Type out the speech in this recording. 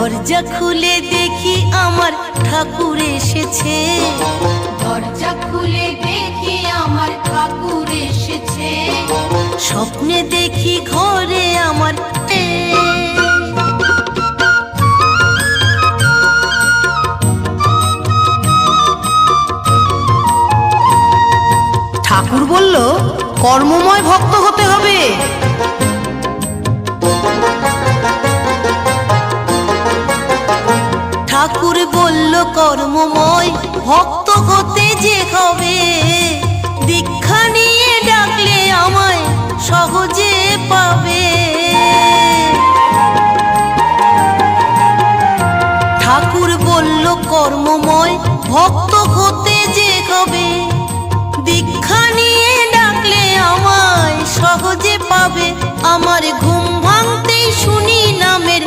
দরজা খুলে দেখি আমার ঠাকুর এসেছে, দরজা খুলে দেখি আমার ঠাকুর এসেছে। স্বপ্নে দেখি ঘরে আমার ঠাকুর বলল কর্মময় ভক্ত হতে হবে। ঠাকুর বলল কর্মময় ভক্ত হতে যে হবে, দীক্ষা নিয়ে ডাকলে আমায় সহজে পাবে। ঠাকুর বলল কর্মময় ভক্ত হতে যে হবে, দীক্ষা নিয়ে ডাকলে আমায় সহজে পাবে। আমার ঘুম ভাঙতেই শুনি নামের